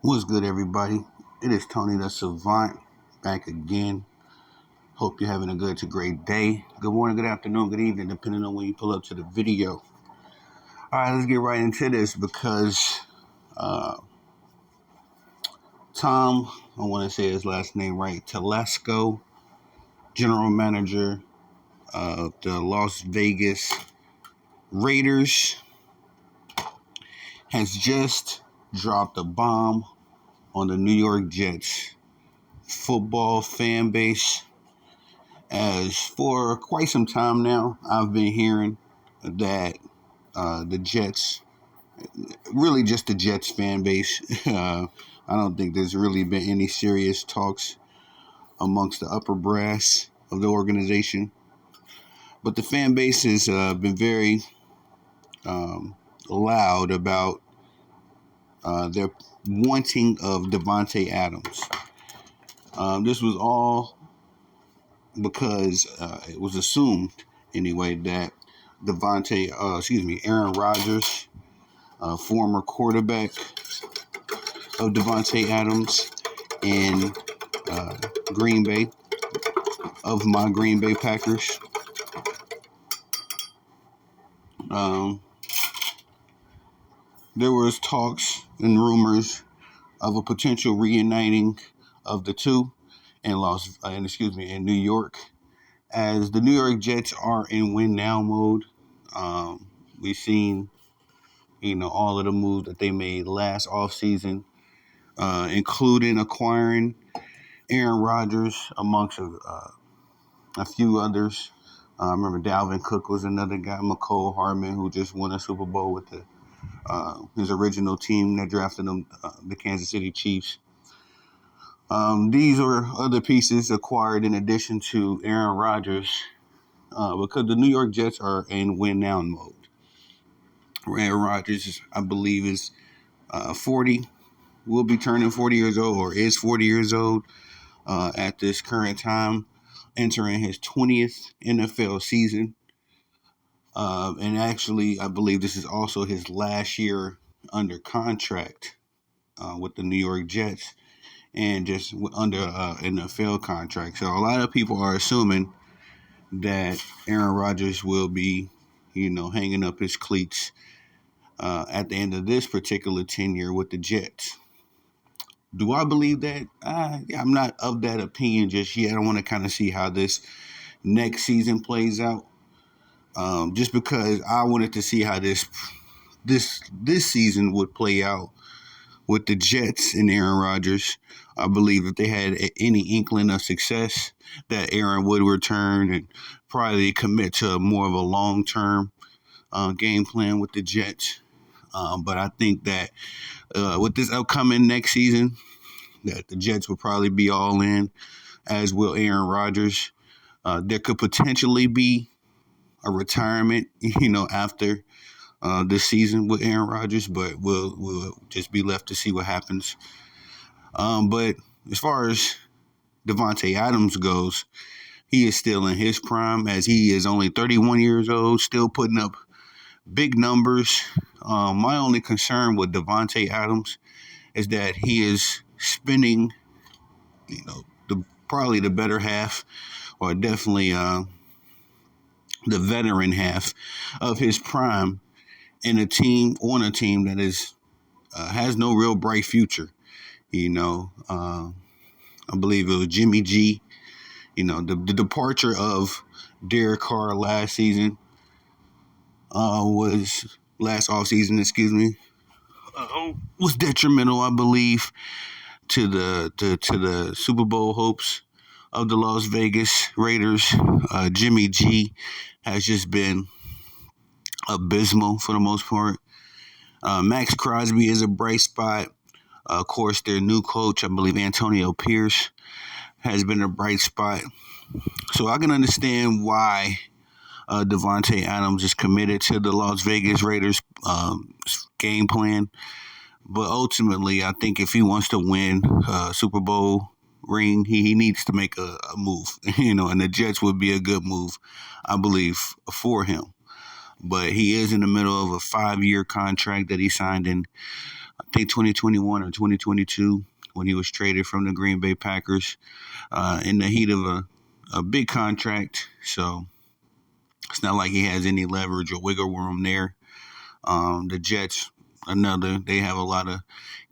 What's good, everybody? It is Tony the Savant back again. Hope you're having a good to great day. Good morning, good afternoon, good evening, depending on when you pull up to the video. All right, let's get right into this because uh, Tom, I want to say his last name right, Telesco, general manager of the Las Vegas Raiders, has just dropped a bomb on the New York Jets football fan base. As for quite some time now, I've been hearing that the Jets, really just the Jets fan base, I don't think there's really been any serious talks amongst the upper brass of the organization. But the fan base has been very loud about their wanting of Davante Adams. This was all because it was assumed, anyway, that Aaron Rodgers, former quarterback of Davante Adams in Green Bay, of my Green Bay Packers. Um, there was talks and rumors of a potential reuniting of the two in New York, as the New York Jets are in win now mode. We've seen, all of the moves that they made last offseason, including acquiring Aaron Rodgers amongst a few others. I remember Dalvin Cook was another guy, McCole Hardman, who just won a Super Bowl with his original team that drafted him, the Kansas City Chiefs. These are other pieces acquired in addition to Aaron Rodgers, because the New York Jets are in win now mode. Aaron Rodgers, I believe, is 40, will be turning 40 years old, or is 40 years old at this current time, entering his 20th NFL season. And actually, I believe this is also his last year under contract with the New York Jets, and just under an NFL contract. So a lot of people are assuming that Aaron Rodgers will be, hanging up his cleats at the end of this particular tenure with the Jets. Do I believe that? I'm not of that opinion just yet. I want to kind of see how this next season plays out. Just because I wanted to see how this season would play out with the Jets and Aaron Rodgers. I believe if they had any inkling of success, that Aaron would return and probably commit to more of a long-term game plan with the Jets. But I think that with this upcoming next season, that the Jets will probably be all in, as will Aaron Rodgers. There could potentially be a retirement, after this season with Aaron Rodgers, but we'll just be left to see what happens. But as far as Davante Adams goes, he is still in his prime, as he is only 31 years old, still putting up big numbers. My only concern with Davante Adams is that he is spending, probably the better half, or definitely the veteran half of his prime on a team that is has no real bright future. I believe it was Jimmy G. The departure of Derek Carr last offseason, was detrimental, I believe, to the Super Bowl hopes of the Las Vegas Raiders. Jimmy G has just been abysmal for the most part. Max Crosby is a bright spot. Of course, their new coach, I believe Antonio Pierce, has been a bright spot. So I can understand why Davante Adams is committed to the Las Vegas Raiders game plan. But ultimately, I think if he wants to win Super Bowl ring, he needs to make a move, and the Jets would be a good move, I believe, for him. But he is in the middle of a 5-year contract that he signed in think 2021 or 2022 when he was traded from the Green Bay Packers in the heat of a big contract. So it's not like he has any leverage or wiggle room there. The Jets, they have a lot of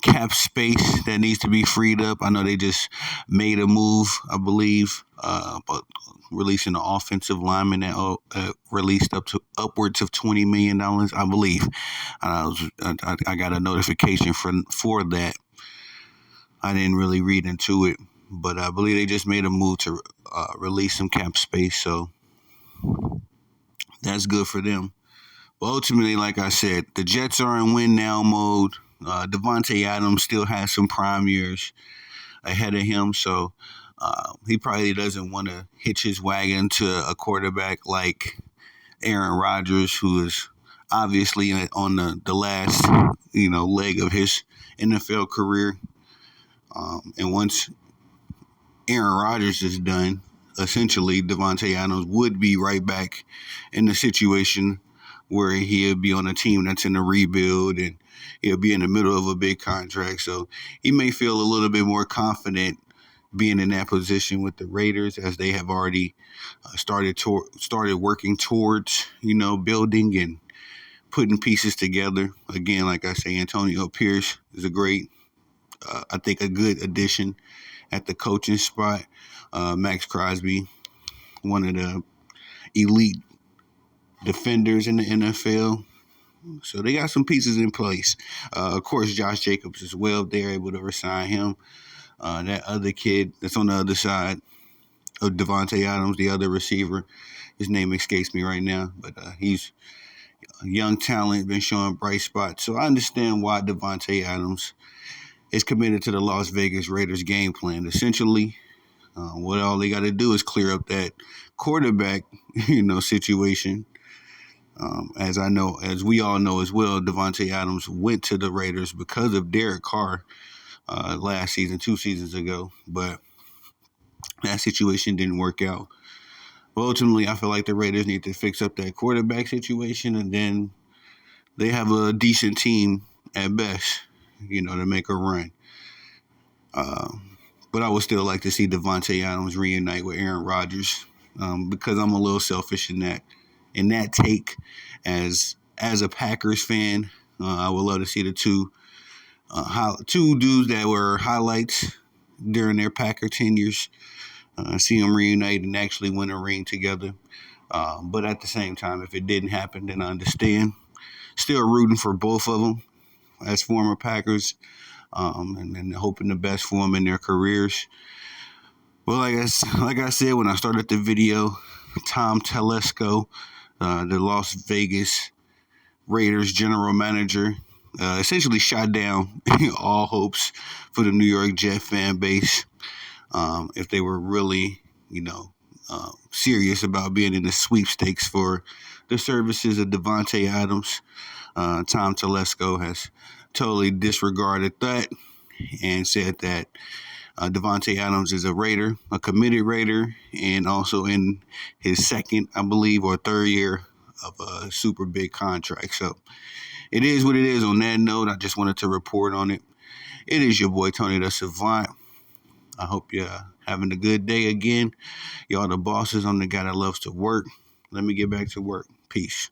cap space that needs to be freed up. I know they just made a move, I believe, but releasing an offensive lineman that released upwards of $20 million, I believe. I got a notification for that. I didn't really read into it, but I believe they just made a move to release some cap space, so that's good for them. But ultimately, like I said, the Jets are in win now mode. Davante Adams still has some prime years ahead of him, so he probably doesn't want to hitch his wagon to a quarterback like Aaron Rodgers, who is obviously on the last leg of his NFL career. And once Aaron Rodgers is done, essentially Davante Adams would be right back in the situation where he'll be on a team that's in a rebuild and he'll be in the middle of a big contract. So he may feel a little bit more confident being in that position with the Raiders, as they have already started working towards building and putting pieces together. Again, like I say, Antonio Pierce is I think a good addition at the coaching spot. Max Crosby, one of the elite defenders in the NFL. So they got some pieces in place. Of course, Josh Jacobs as well. They're able to resign him. That other kid that's on the other side of Davante Adams, the other receiver, his name escapes me right now, but he's a young talent, been showing bright spots. So I understand why Davante Adams is committed to the Las Vegas Raiders game plan. Essentially, what all they got to do is clear up that quarterback, situation. As we all know as well, Davante Adams went to the Raiders because of Derek Carr last season, 2 seasons ago, but that situation didn't work out. But ultimately, I feel like the Raiders need to fix up that quarterback situation, and then they have a decent team at best, to make a run. But I would still like to see Davante Adams reunite with Aaron Rodgers, because I'm a little selfish in that take. As a Packers fan, I would love to see the two dudes that were highlights during their Packer tenures, see them reunite and actually win a ring together. But at the same time, if it didn't happen, then I understand. Still rooting for both of them as former Packers, and hoping the best for them in their careers. Well, like I said when I started the video, Tom Telesco, the Las Vegas Raiders general manager, essentially shot down all hopes for the New York Jet fan base. If they were really, serious about being in the sweepstakes for the services of Davante Adams, Tom Telesco has totally disregarded that and said that Davante Adams is a Raider, a committed Raider, and also in his second, I believe, or third year of a super big contract. So it is what it is. On that note, I just wanted to report on it. It is your boy, Tony the Savant. I hope you're having a good day again. Y'all the bosses. I'm the guy that loves to work. Let me get back to work. Peace.